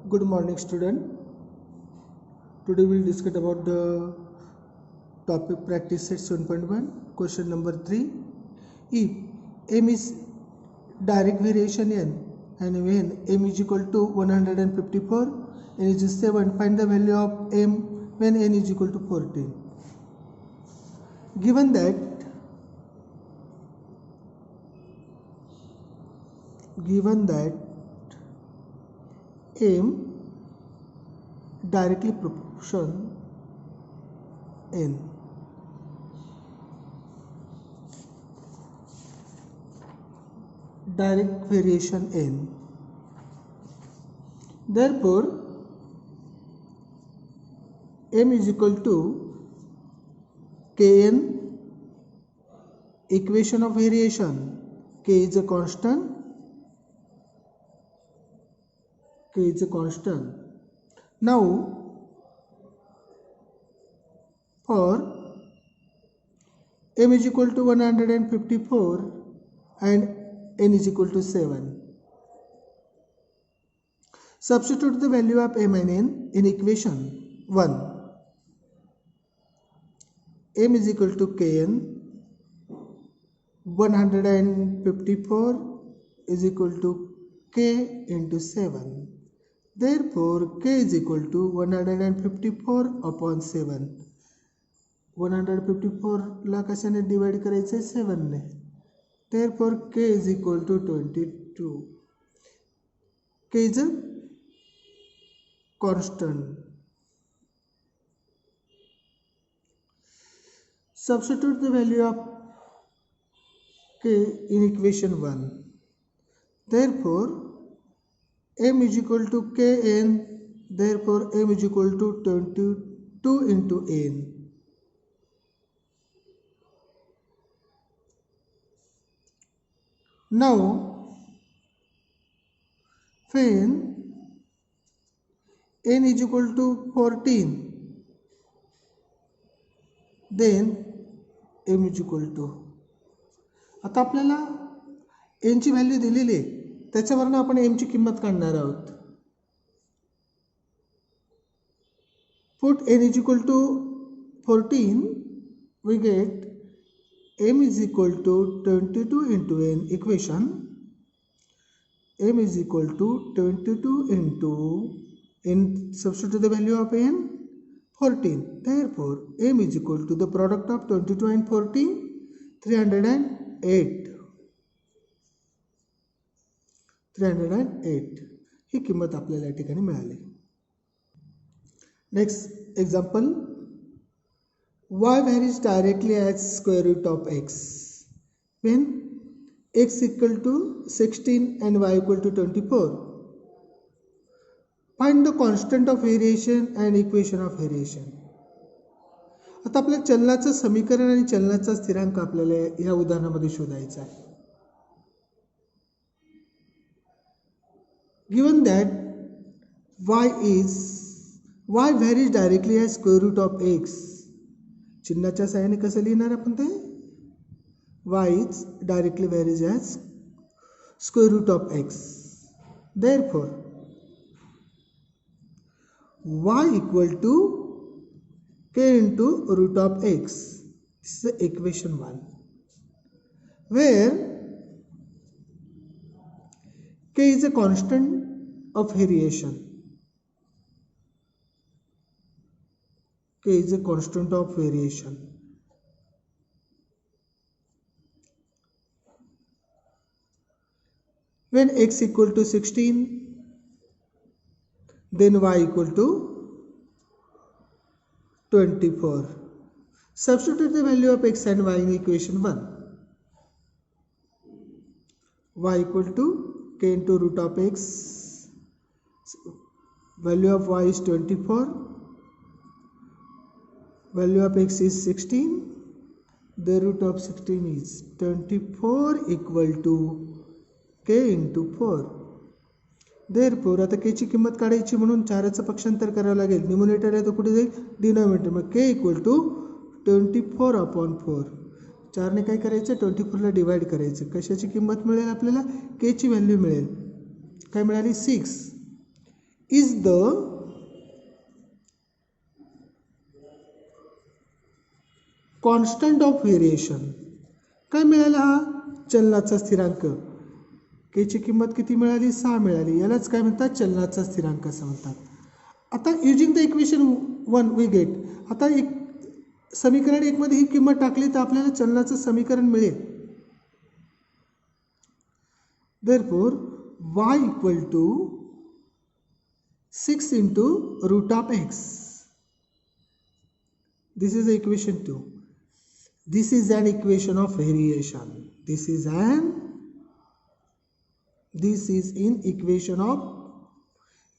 Good morning, student. Today we'll discuss about the topic practice set 7.1. Question number 3. If m is direct variation n and when m is equal to 154 n is 7, find the value of m when n is equal to 14. Given that m directly proportion n, direct variation n, therefore m is equal to kn, equation of variation. K is a constant. Now for m is equal to 154 and n is equal to 7, substitute the value of m and n in equation 1. m is equal to kn, 154 is equal to k into 7. Therefore, k is equal to 154 upon 7. 154 ला कशाने divide करायचे 7 ने. Therefore, k is equal to 22. K is a constant. Substitute the value of k in equation 1. Therefore, m is equal to kn, therefore m is equal to 22 into n. Now, when n is equal to 14, then m is equal to, आता आपल्याला n ची value दिलेली आहे, त्याच्यावरून आपण m ची किंमत काढणार आहोत. Put n is equal to 14, we get m is equal to 22 into n equation. M is equal to 22 into n, substitute the value of n 14. Therefore, m is equal to the product of 22 and 14, 308. 308 ही किंमत आपल्याला या ठिकाणी मिळाली. Next example, y varies directly as square root of x when x equal to 16 and y equal to 24. Find the constant of variation and equation of variation. आता आपल्या चलनाचं समीकरण आणि चलनाचा स्थिरांक आपल्याला या उदाहरणामध्ये शोधायचा आहे. Given that y varies directly as square root of x, चिन्हाच्या सहाय्याने कसं लिहिणार आपण ते, y directly varies as square root of x. Therefore, y equal to k into root of x. This is the equation 1, where k is a constant of variation. K is a constant of variation. When x equal to 16, then y equal to 24. Substitute the value of x and y in equation 1. Y equal to k into root of x. Value of y is 24. Value of x is 16. The root of 16 is 24 equal to k into 4. Therefore, आता k ची किंमत काढायची म्हणून 4चं पक्षांतर करावं लागेल. Numerator आहे तो कुठे जाईल, डिनॉमिनेटर. मग k इक्वल टू 24 अपॉन 4. 4ने काय करायचं, 24ला डिवाइड करायचं. कशाची किंमत मिळेल आपल्याला, k ची व्हॅल्यू मिळेल. काय मिळाली, 6. is the constant of variation. काय मिळाला हा चलनाचा स्थिरांक. केची किंमत किती मिळाली 6 मिळाली. यालाच काय म्हणतात चलनाचा स्थिरांक असं म्हणतात. आता using the equation 1 we get. आता एक समीकरण 1 मध्ये ही किंमत टाकली तर आपल्याला चलनाचं समीकरण मिळेल. Therefore y equal to 6 into root of x. This is equation 2. This is an equation of variation. This is in equation of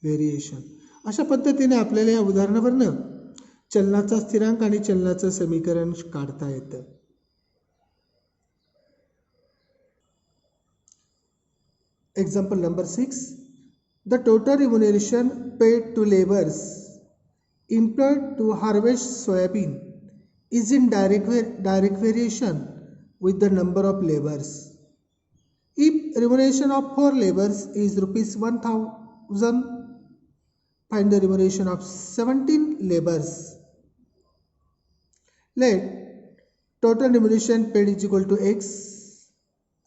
variation. अशा पद्धतीने आपल्याला या उदाहरणावरून चलनाचा स्थिरांक आणि चलनाचं समीकरण काढता येतं. Example number 6. The total remuneration paid to laborers employed to harvest soybean is in direct variation with the number of laborers. If remuneration of 4 laborers is rupees 1000, find the remuneration of 17 laborers. Let total remuneration paid is equal to x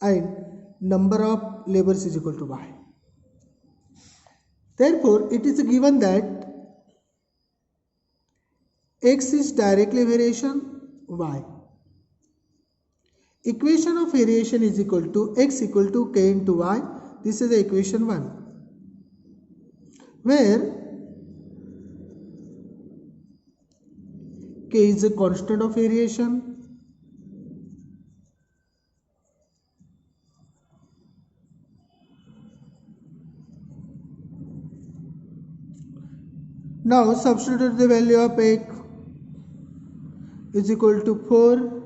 and number of laborers is equal to y. Therefore, it is given that x is directly variation y. Equation of variation is equal to x equal to k into y. This is the equation 1, where k is a constant of variation. Now substitute the value of x is equal to 4,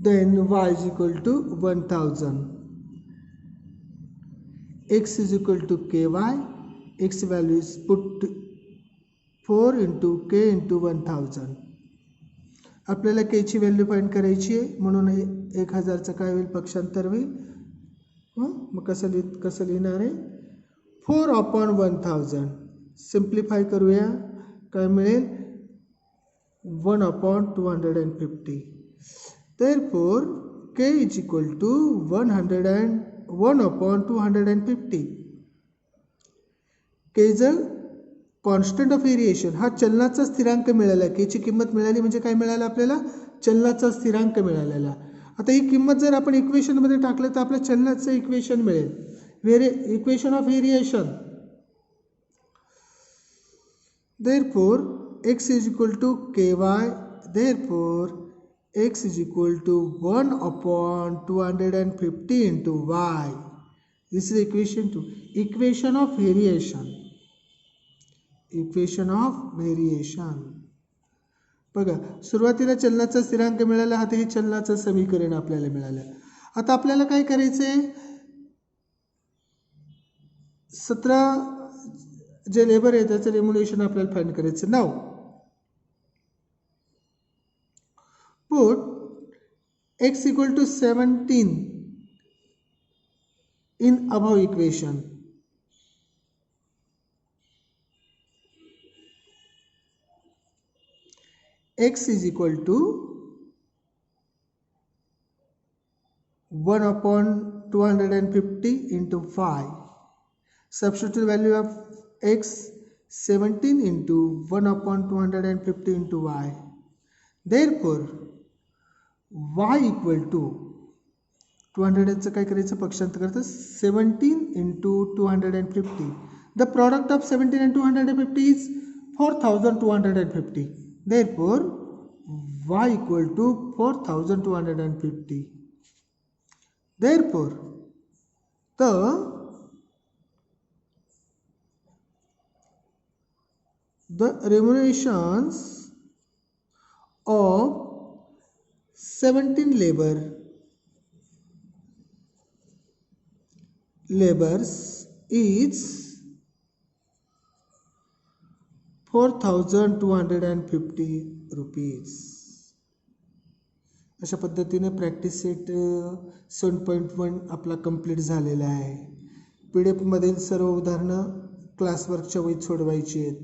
then y is equal to 1000. X is equal to ky. X value is put 4 into k into 1000. आपल्याला k ची value find करायची आहे, म्हणून 1000 चा काय होईल पक्षांतर होईल. मग कसं लिहिणार आहे 4 upon 1000. सिम्प्लिफाय करूया. काय मिळेल 1 upon 250. Therefore k is equal to 101 upon 250. k is a constant of variation. हा चलनाचा स्थिरांक मिळाला. k ची किंमत मिळाली म्हणजे काय मिळालं आपल्याला चलनाचा स्थिरांक मिळालेला. आता ही किंमत जर आपण इक्वेशन मध्ये टाकलं तर आपल्याला चलनाचं इक्वेशन मिळेल. Equation of variation. Therefore x is equal to ky. Therefore x is equal to 1 upon 250 into y. This is equation 2. Equation of variation. Equation of variation. बघा सुरुवातीला चलनाचा स्थिरांक मिळाला. आता हे चलनाचं समीकरण आपल्याला मिळालं. आता आपल्याला काय करायचंय 17 जे लेबर आहे त्याचं रेम्युनरेशन आपल्याला फाइंड करायचं. नाव put x equal to 17 in above equation. X is equal to 1 upon 250 into 5. Substitute value of x 17 into 1 upon 250 into y. Therefore y equal to 200 चं काय करायचं पक्षांतर करतं 17 into 250. The product of 17 and 250 is 4250. Therefore y equal to 4250. Therefore the remunerations of 17 laborers is 4250 rupees. अशा पद्धतीने practice set 7.1 आपला complete झालेला आहे. PDF मधील सर्व उदाहरणं क्लासवर्कच्या वहीत सोडवायची आहेत.